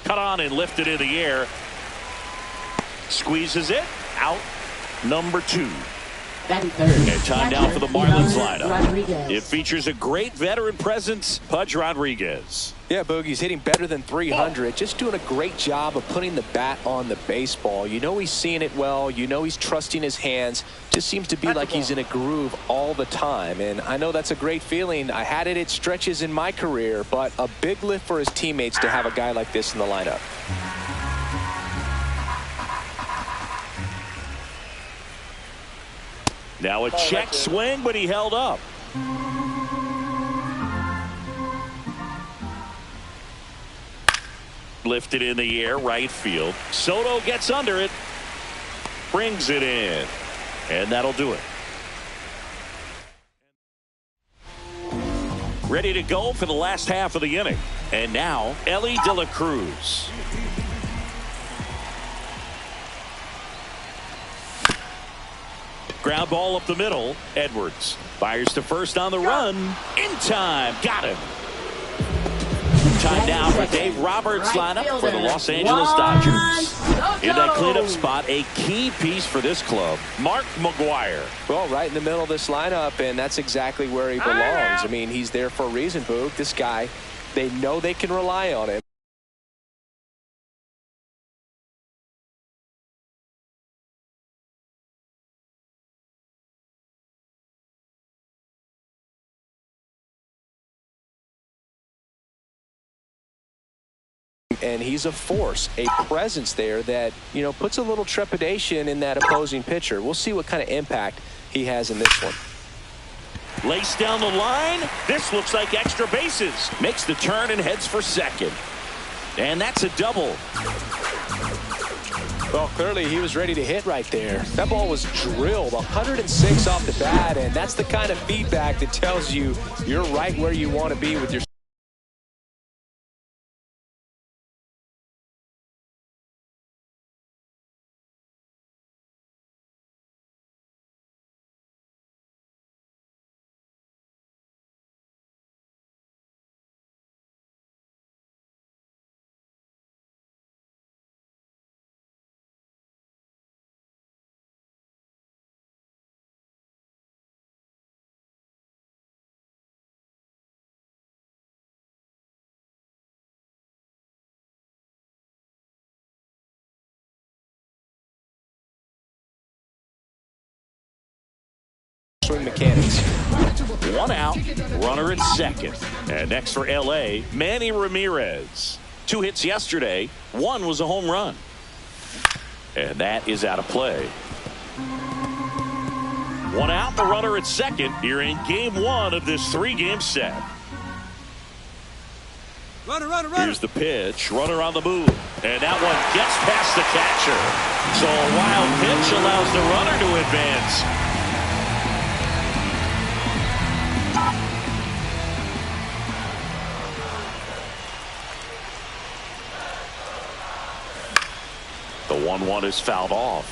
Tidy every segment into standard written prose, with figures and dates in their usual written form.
Cut on and lifted in the air. Squeezes it. Out. Number 2. Batting third. And time now for the Marlins lineup. Rodriguez. It features a great veteran presence, Pudge Rodriguez. Yeah, Boogie's hitting better than 300. Just doing a great job of putting the bat on the baseball. You know he's seeing it well. You know he's trusting his hands. Just seems to be like he's in a groove all the time. And I know that's a great feeling. I had it at stretches in my career, but a big lift for his teammates to have a guy like this in the lineup. Now a check swing, but he held up. Lifted in the air, right field. Soto gets under it. Brings it in. And that'll do it. Ready to go for the last half of the inning. And now, Ellie De La Cruz. Ground ball up the middle. Edwards fires to first on the run. In time. Got him. Time now for Dave Roberts' lineup for the Los Angeles Dodgers. In that cleanup spot, a key piece for this club, Mark McGwire. Well, right in the middle of this lineup, and that's exactly where he belongs. I mean, he's there for a reason, Boog. This guy, they know they can rely on him. And he's a force, a presence there that, you know, puts a little trepidation in that opposing pitcher. We'll see what kind of impact he has in this one. Lace down the line. This looks like extra bases. Makes the turn and heads for second. And that's a double. Well, clearly he was ready to hit right there. That ball was drilled 106 off the bat, and that's the kind of feedback that tells you you're right where you want to be with your swing mechanics. 1 out, runner at second. And next for LA, Manny Ramirez. 2 hits yesterday, 1 was a home run. And that is out of play. 1 out, the runner at second here in game 1 of this 3-game set. Runner. Here's the pitch, runner on the move. And that one gets past the catcher. So a wild pitch allows the runner to advance. The 1-1 is fouled off.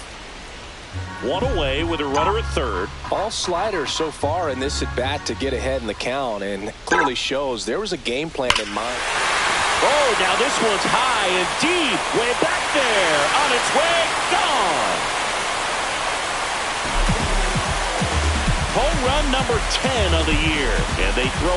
1 away with a runner at third. All sliders so far in this at bat to get ahead in the count, and clearly shows there was a game plan in mind. Oh, now this one's high and deep, way back there, on its way, gone. Home run number 10 of the year, and they throw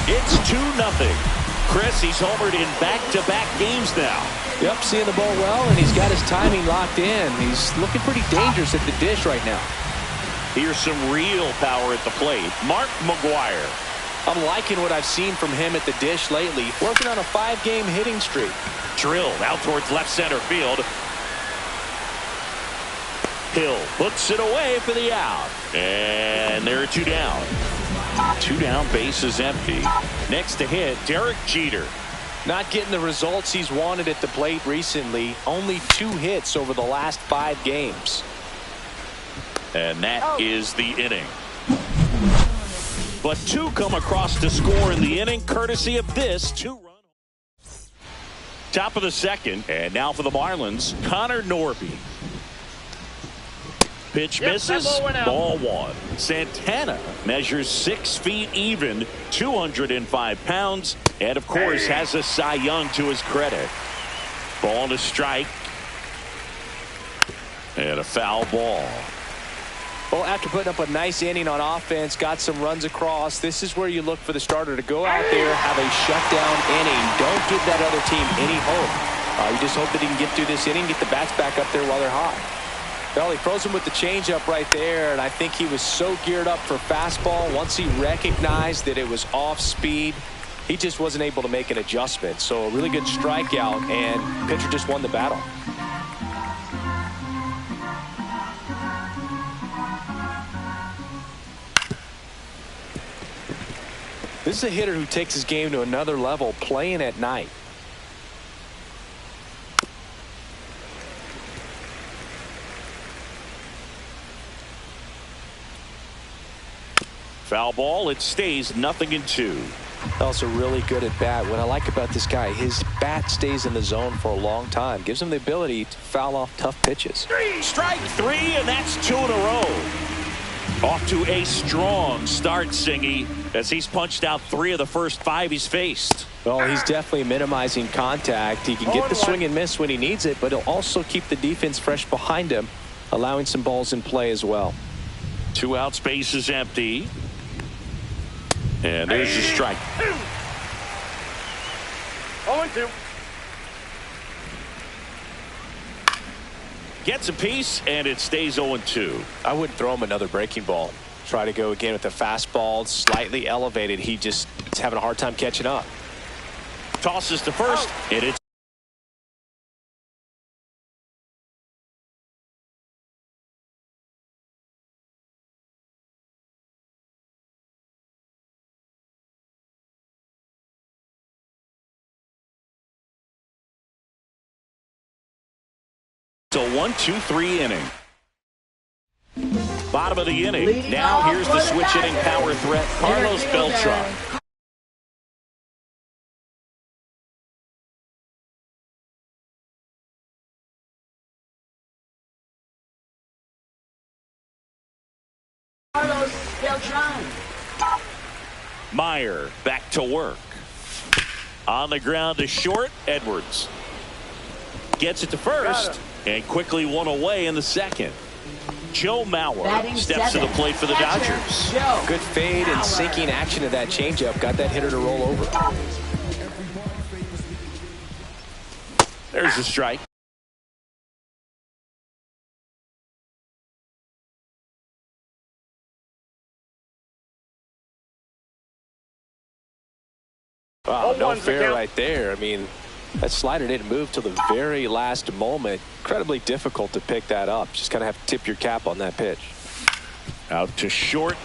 It's 2-0. Chris, he's homered in back-to-back games now. Yep, seeing the ball well, and he's got his timing locked in. He's looking pretty dangerous at the dish right now. Here's some real power at the plate. Mark McGwire. I'm liking what I've seen from him at the dish lately. Working on a 5-game hitting streak. Drilled out towards left center field. Hill hooks it away for the out. And there are 2 down. 2 down, base is empty. Next to hit, Derek Jeter. Not getting the results he's wanted at the plate recently. Only 2 hits over the last 5 games. And that is the inning. But 2 come across to score in the inning, courtesy of this 2-run. Top of the second, and now for the Marlins, Connor Norby. Pitch misses, ball 1. Santana measures 6 feet even, 205 pounds, and of course has a Cy Young to his credit. Ball to strike. And a foul ball. Well, after putting up a nice inning on offense, got some runs across, this is where you look for the starter to go out there, have a shutdown inning. Don't give that other team any hope. You just hope that he can get through this inning, get the bats back up there while they're hot. Well, he throws him with the changeup right there, and I think he was so geared up for fastball. Once he recognized that it was off speed, he just wasn't able to make an adjustment. So a really good strikeout, and pitcher just won the battle. This is a hitter who takes his game to another level, playing at night. Foul ball. It stays 0-2. Also really good at bat. What I like about this guy, his bat stays in the zone for a long time. Gives him the ability to foul off tough pitches. Strike 3, and that's 2 in a row. Off to a strong start, Singy, as he's punched out 3 of the first 5 he's faced. Well, he's definitely minimizing contact. He can get the swing and miss when he needs it, but he'll also keep the defense fresh behind him, allowing some balls in play as well. 2 outs, base is empty. And there's the strike. 0-2. Gets a piece, and it stays 0-2. I wouldn't throw him another breaking ball. Try to go again with the fastball, slightly elevated. He just is having a hard time catching up. Tosses to first, and it's a 1-2-3 inning. Bottom of the inning. Leading Now off here's for the the switch hitting Dodgers, power threat, Carlos Beltran. Carlos Beltran. Meyer back to work. On the ground to short, Edwards. Gets it to first, and quickly 1 away in the second. Joe Mauer Batting steps to the plate for the Catcher, Dodgers. Joe Good fade and Mauer. sinking action of that changeup. Got that hitter to roll over. There's the strike. Wow, no 0-1's the fair count. right there. I mean, that slider didn't move till the very last moment. Incredibly difficult to pick that up. Just kind of have to tip your cap on that pitch. Out to short.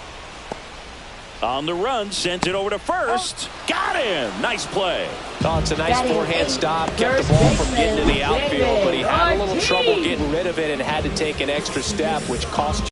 On the run, sent it over to first. Got him. Nice play. Oh, it's a nice Batting forehand 8th, stop. Kept the first ball from getting to baseman, the outfield, but he had a little Ortiz. trouble getting rid of it and had to take an extra step, which cost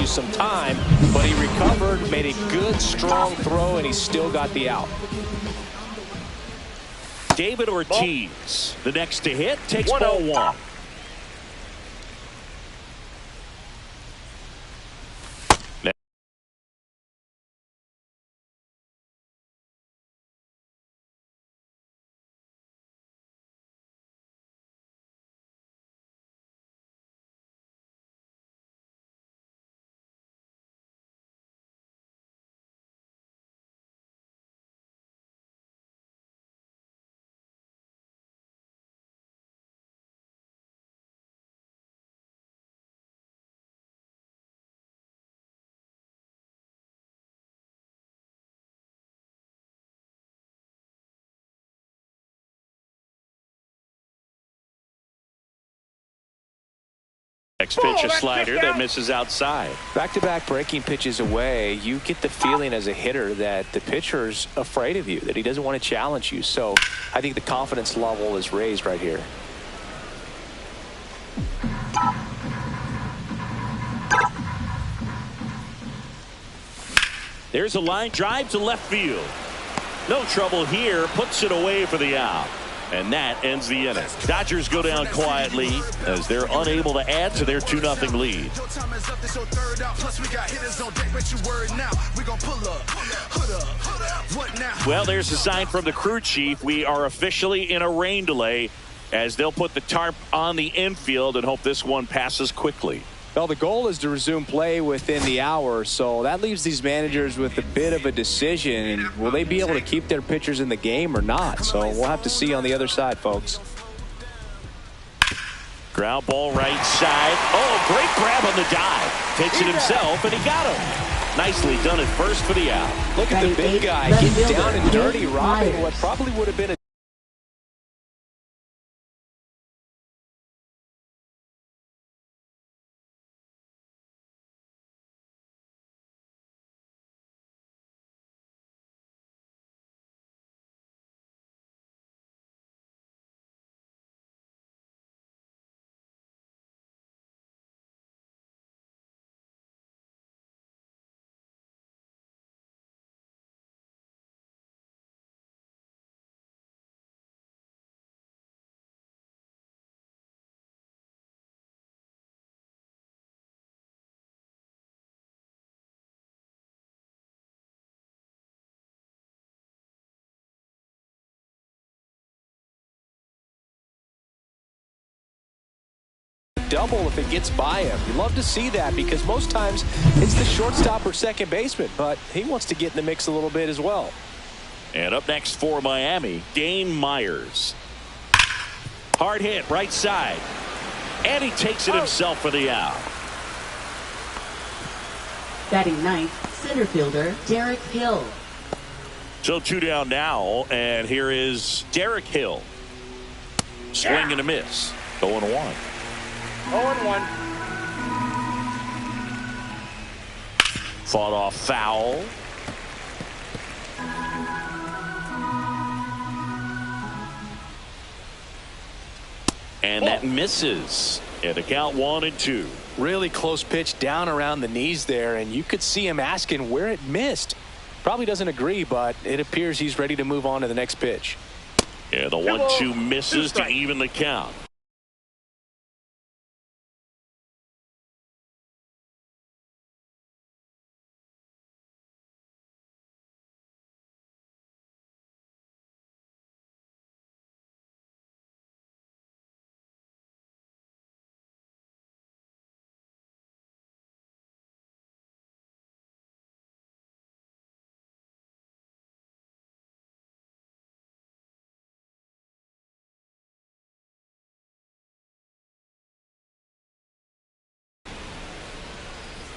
Some time, but he recovered, made a good, strong throw, and he still got the out. David Ortiz, the next to hit, takes ball one. Next pitch, a slider that misses outside. Back-to-back breaking pitches away, you get the feeling as a hitter that the pitcher's afraid of you, that he doesn't want to challenge you. So I think the confidence level is raised right here. There's a line drive to left field. No trouble here, puts it away for the out. And that ends the inning. Dodgers go down quietly as they're unable to add to their 2-0 lead. Well, there's a sign from the crew chief. We are officially in a rain delay as they'll put the tarp on the infield and hope this one passes quickly. Well, the goal is to resume play within the hour, so that leaves these managers with a bit of a decision. Will they be able to keep their pitchers in the game or not? So we'll have to see on the other side, folks. Ground ball right side. Oh, great grab on the dive. Takes it himself, and he got him. Nicely done at first for the out. Look at the big guy getting down and dirty, robbing what probably would have been a double if it gets by him. You love to see that because most times it's the shortstop or second baseman, but he wants to get in the mix a little bit as well. And up next for Miami, Dane Myers. Hard hit right side, and he takes it himself for the out. Batting ninth, center fielder Derek Hill. So 2 down now, and here is Derek Hill. Swing and a miss. 0-1. 0-1. Fought off foul. And that misses. And a count 1-2. Really close pitch down around the knees there, and you could see him asking where it missed. Probably doesn't agree, but it appears he's ready to move on to the next pitch. Yeah, the 1-2 misses to even the count.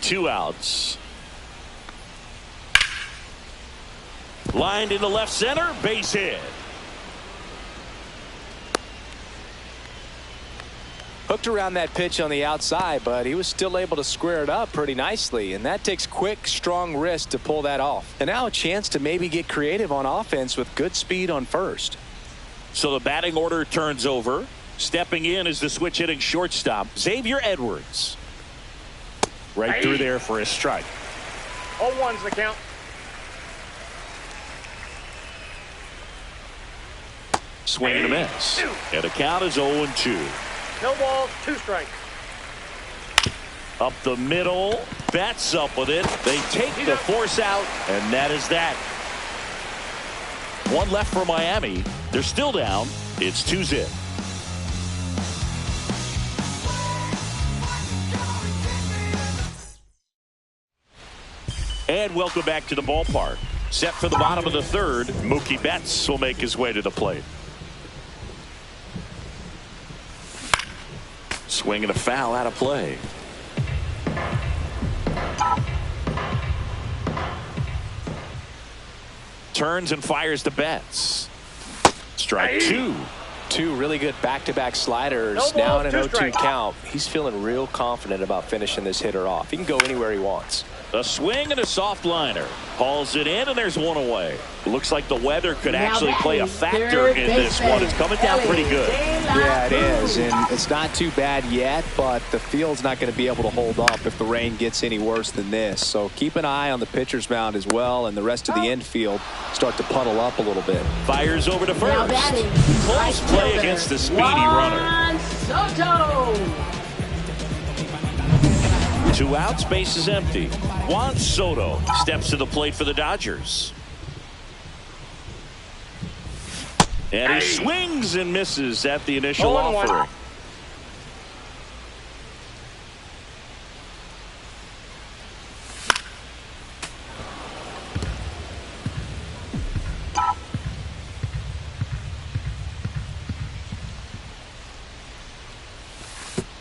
Two outs. Lined into left center, base hit. Hooked around that pitch on the outside, but he was still able to square it up pretty nicely, and that takes quick, strong wrist to pull that off. And now a chance to maybe get creative on offense with good speed on first. So the batting order turns over. Stepping in is the switch hitting shortstop, Xavier Edwards. Right through there for a strike. All ones the count. Swing and a miss. And the count is 0-2. No balls, 2 strikes. Up the middle. Betts up with it. They take the force out, and that is that. One left for Miami. They're still down. It's 2-0. And welcome back to the ballpark. Set for the bottom of the third. Mookie Betts will make his way to the plate. Swing and a foul out of play. Turns and fires to Betts. Strike 2. 2 really good back-to-back sliders. No balls, now in an 2 0-2 strikes. count. He's feeling real confident about finishing this hitter off. He can go anywhere he wants. A swing and a soft liner. Hauls it in, and there's one away. Looks like the weather could actually play a factor in this one. It's coming down pretty good. Yeah, it is, and it's not too bad yet, but the field's not going to be able to hold up if the rain gets any worse than this. So keep an eye on the pitcher's mound as well, and the rest of the infield start to puddle up a little bit. Fires over to first. Close play against the speedy runner. Soto. 2 outs, base is empty. Juan Soto steps to the plate for the Dodgers. And he swings and misses at the initial 0-1. offering.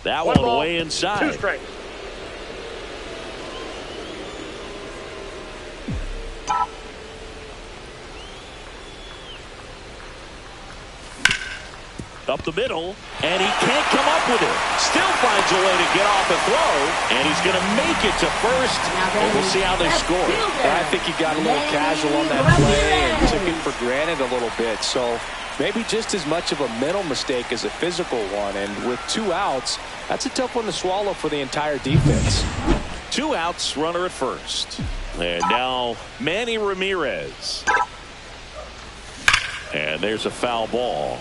That one ball, way 2 inside. strikes. Up the middle, and he can't come up with it. Still finds a way to get off and throw, and he's going to make it to first. And we'll see how they score. I think he got a little casual on that play and took it for granted a little bit. So maybe just as much of a mental mistake as a physical one. And with 2 outs, that's a tough one to swallow for the entire defense. 2 outs, runner at first. And now Manny Ramirez. And there's a foul ball.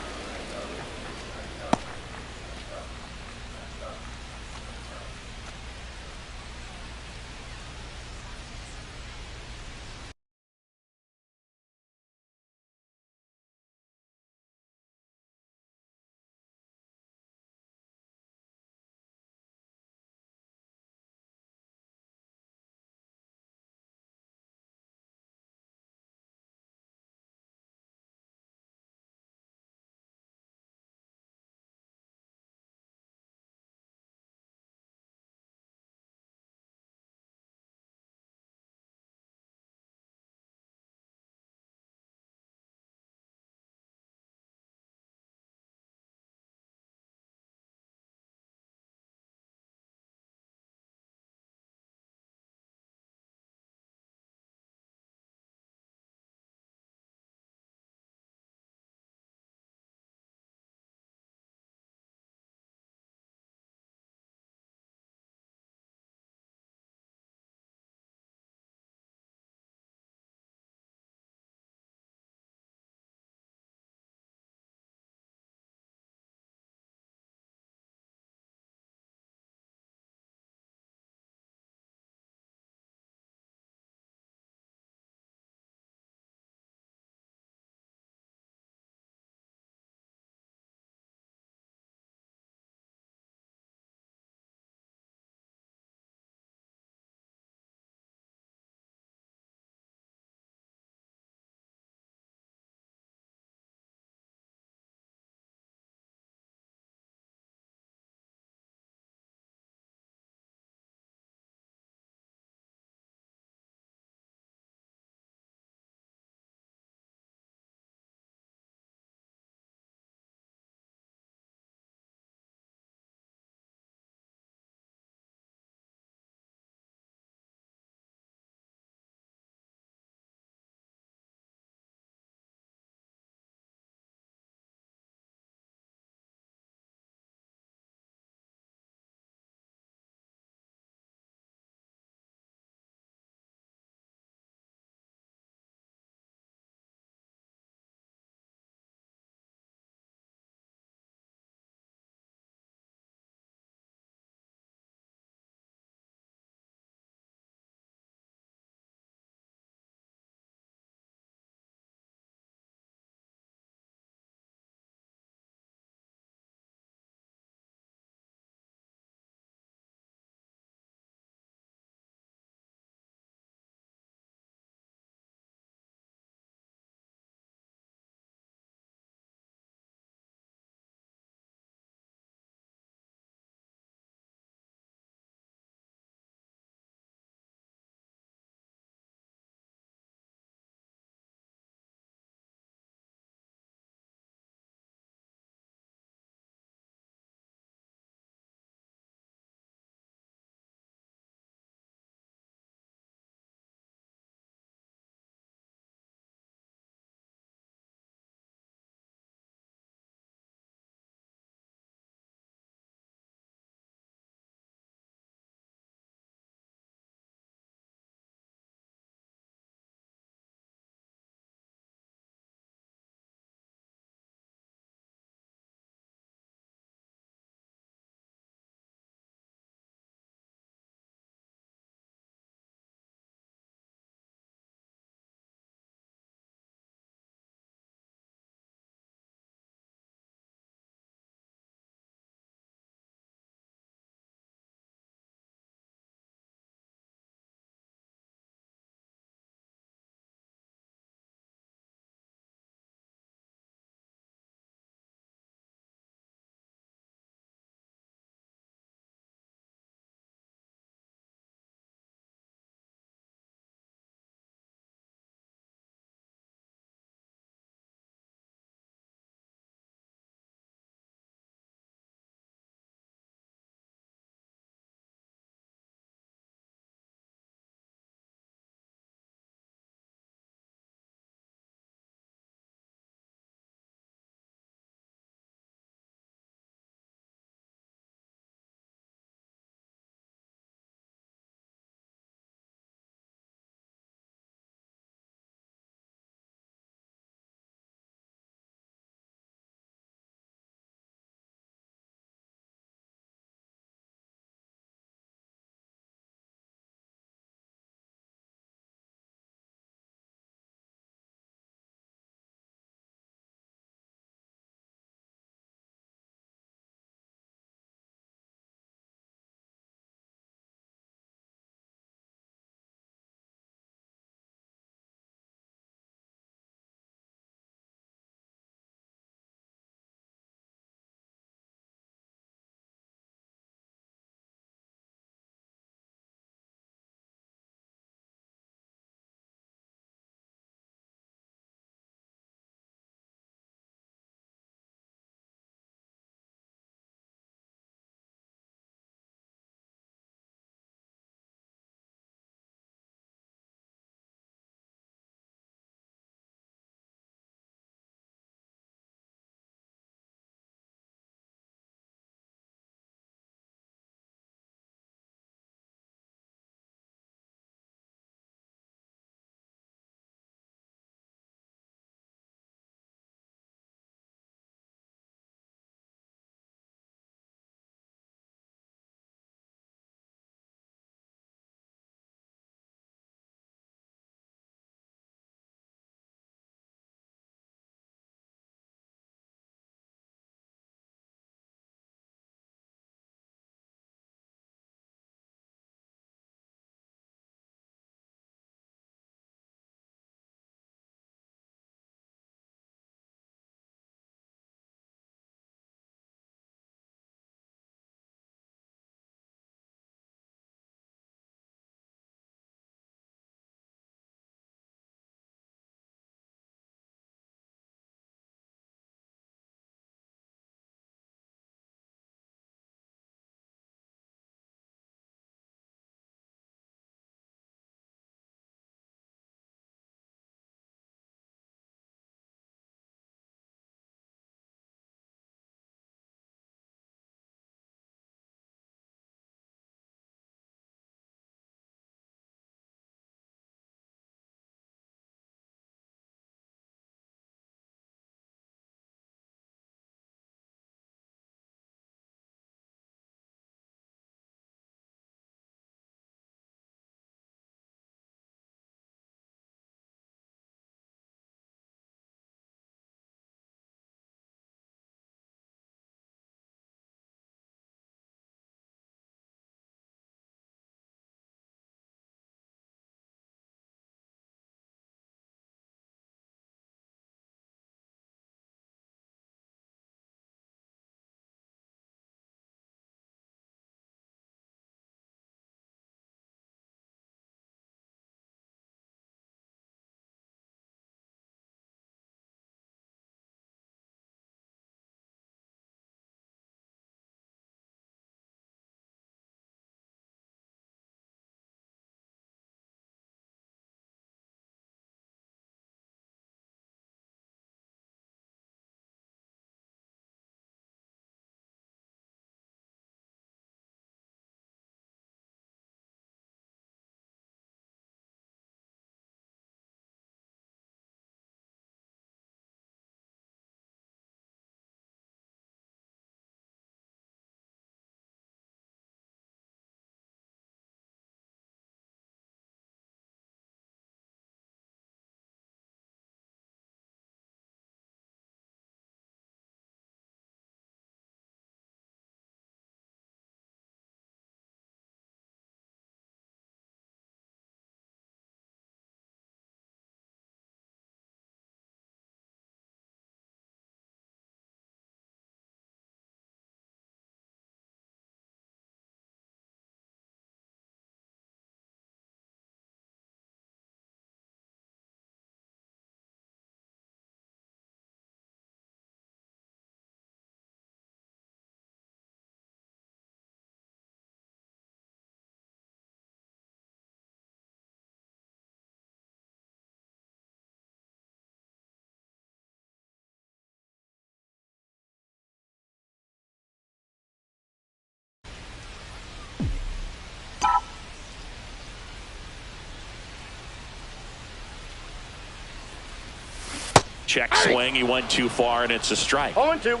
Check swing. He went too far, and it's a strike. 0-2.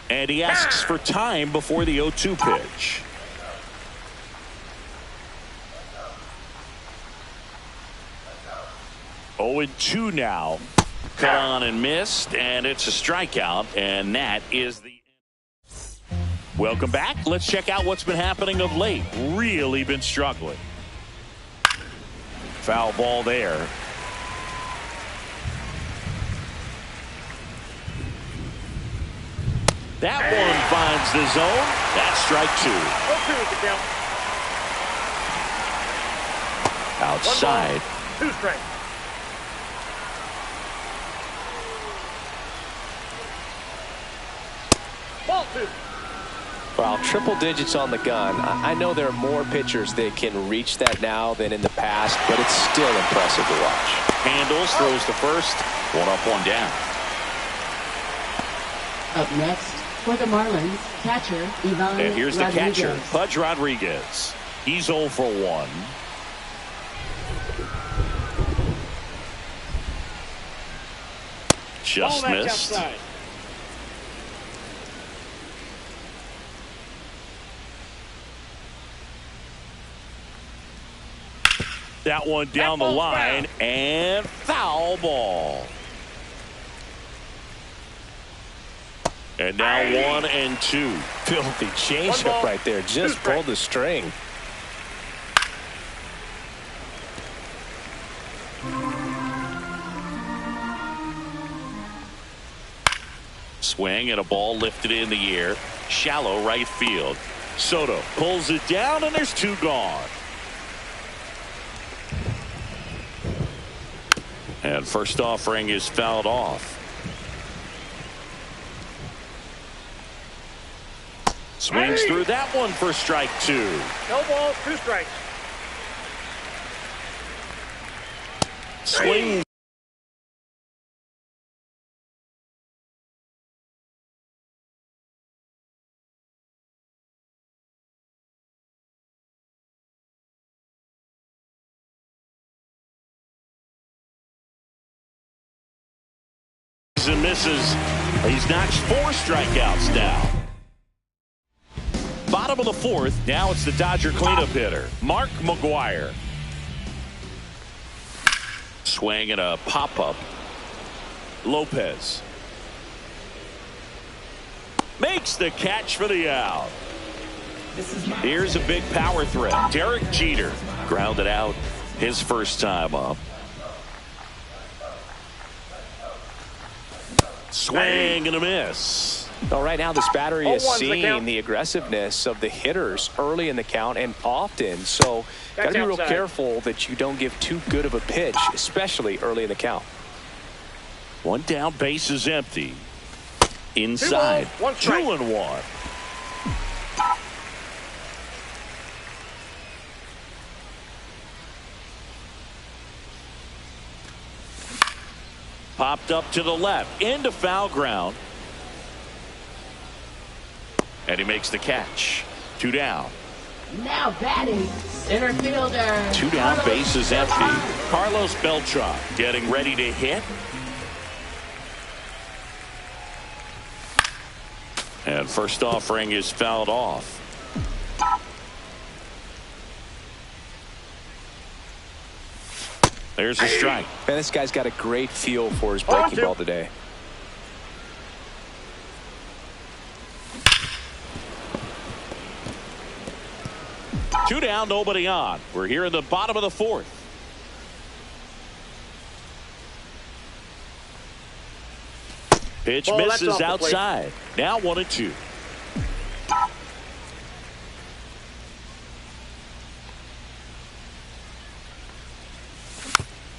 And he asks for time before the 0-2 pitch. Oh, 0-2 now. Cut on and missed, and it's a strikeout, and that is the... Welcome back. Let's check out what's been happening of late. Really been struggling. Foul ball there. That one finds the zone. That's strike 2. 0-2 is the count. Outside. 2 strikes. Ball 2. Well, triple digits on the gun. I know there are more pitchers that can reach that now than in the past, but it's still impressive to watch. Handles, throws to first. 1 up, 1 down. Up next, for the Marlins, catcher Ivan And here's the Rodriguez. catcher, Pudge Rodriguez. He's 0 for 1. Just Ball back missed. outside. That one down the ball's line, foul. and foul ball. And now 1-2. Filthy changeup ball, right there. 2 Just strikes. pulled the string. Swing and a ball lifted in the air. Shallow right field. Soto pulls it down, and there's 2 gone. And first offering is fouled off. Swings through that one for strike 2. No balls, 2 strikes. Swing. And misses. He's notched 4 strikeouts now. Bottom of the 4th. Now it's the Dodger cleanup hitter, Mark McGwire. Swing and a pop-up. Lopez makes the catch for the out. Here's a big power threat. Derek Jeter grounded out his first time up. Swing and a miss. Well, right now this battery is 0-1's the seeing count. the aggressiveness of the hitters early in the count and often. So got to That's be real outside. careful that you don't give too good of a pitch, especially early in the count. 1 down, base is empty. Inside. 2 balls, 1 strike. 2-1. Popped up to the left, into foul ground. And he makes the catch. 2 down. Now batting, center fielder. 2 down, Carlos base is empty. Beltran. Carlos Beltran getting ready to hit. And first offering is fouled off. There's a strike. Man, this guy's got a great feel for his breaking 0-2. ball today. Two down, nobody on. We're here in the bottom of the 4th. Pitch Ball, that's misses off the plate. outside. Now 1-2.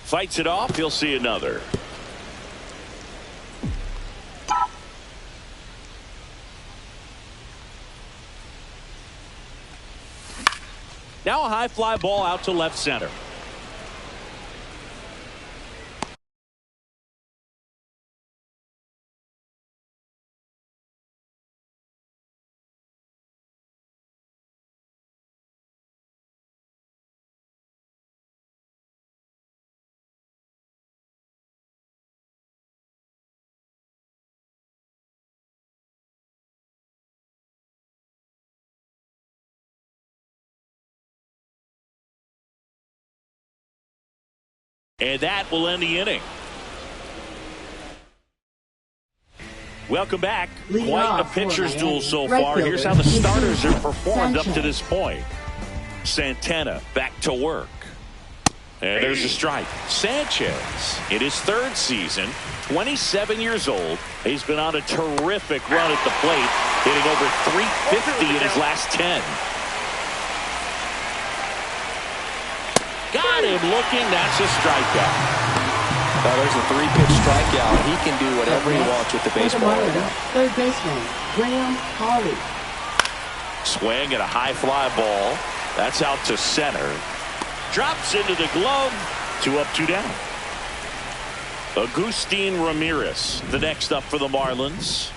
Fights it off. He'll see another. Now a high fly ball out to left center. And that will end the inning. Welcome back. Leading Quite a off for pitcher's Miami, duel so right far. Here's fielder, how the starters have performed up to Sanchez. this point. Santana back to work. And there's a strike. Sanchez, in his third season, 27 years old. He's been on a terrific run at the plate, hitting over 350 in his last 10. Got him looking. That's a strikeout. Now there's a 3-pitch strikeout. He can do whatever he wants with the For the baseball right Marlins, now. third baseman, Graham Hawley. Swing and a high fly ball. That's out to center. Drops into the glove. 2 up, 2 down. Agustin Ramirez, the next up for the Marlins.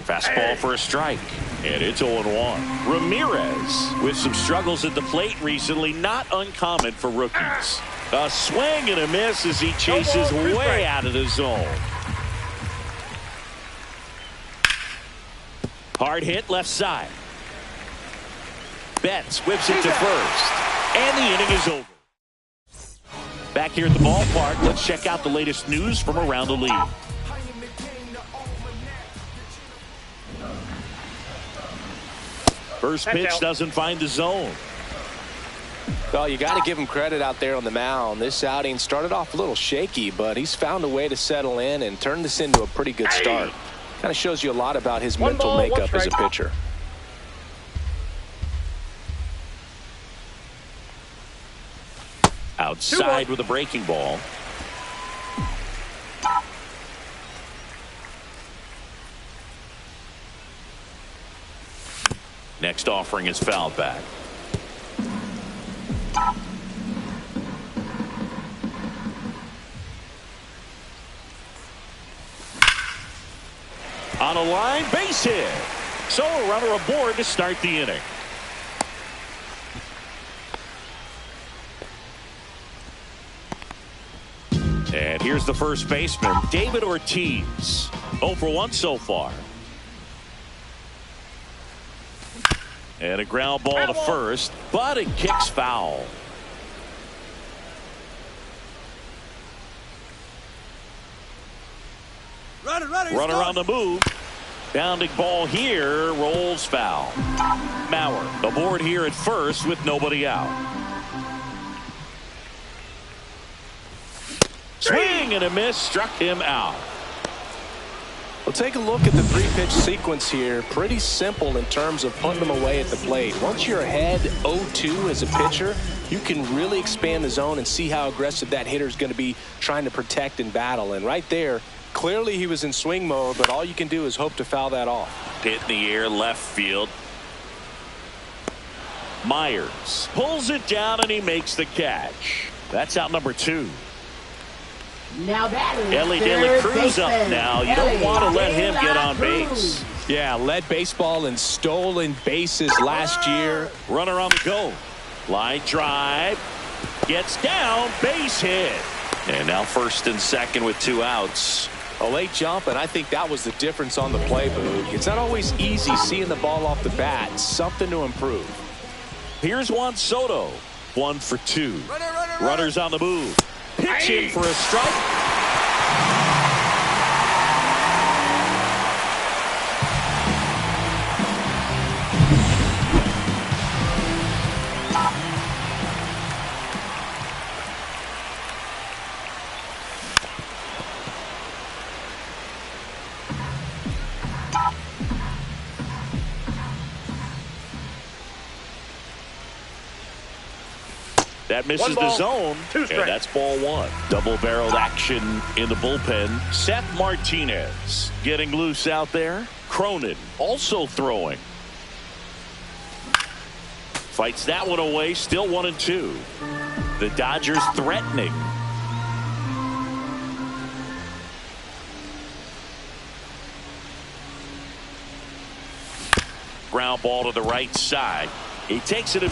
Fastball for a strike. And it's 0-1. Ramirez, with some struggles at the plate recently, not uncommon for rookies. A swing and a miss as he chases way out of the zone. Hard hit left side. Betts whips it to first. And the inning is over. Back here at the ballpark, let's check out the latest news from around the league. First pitch doesn't find the zone. Well, you got to give him credit out there on the mound. This outing started off a little shaky, but he's found a way to settle in and turn this into a pretty good start. Kind of shows you a lot about his mental makeup as a pitcher. Outside with a breaking ball. Next offering is fouled back. On a line, base hit. So a runner aboard to start the inning. And here's the first baseman, David Ortiz. 0 for 1 so far. And a ground ball to first, but it kicks foul. Runner on the move. Bounding ball here, rolls foul. Mauer aboard here at first with nobody out. Swing and a miss, struck him out. Well, take a look at the 3-pitch sequence here. Pretty simple in terms of putting them away at the plate. Once you're ahead 0-2 as a pitcher, you can really expand the zone and see how aggressive that hitter is going to be trying to protect and battle. And right there, clearly he was in swing mode, but all you can do is hope to foul that off. Hit in the air, left field. Myers pulls it down and he makes the catch. That's out number 2. Now that is Ellie De La third Cruz up baseman, now. You don't Ellie want to let De him La get on Cruz. base. Yeah, led baseball in stolen bases last year. Runner on the go. Line drive. Gets down. Base hit. And now first and second with 2 outs. A late jump, and I think that was the difference on the play, Boog. It's not always easy seeing the ball off the bat. Something to improve. Here's Juan Soto. 1 for 2. Runners on the move. Pitch in for a strike. That misses the zone, and that's ball 1. Double-barreled action in the bullpen. Seth Martinez getting loose out there. Cronin also throwing. Fights that one away, still 1-2. The Dodgers threatening. Ground ball to the right side. He takes it himself.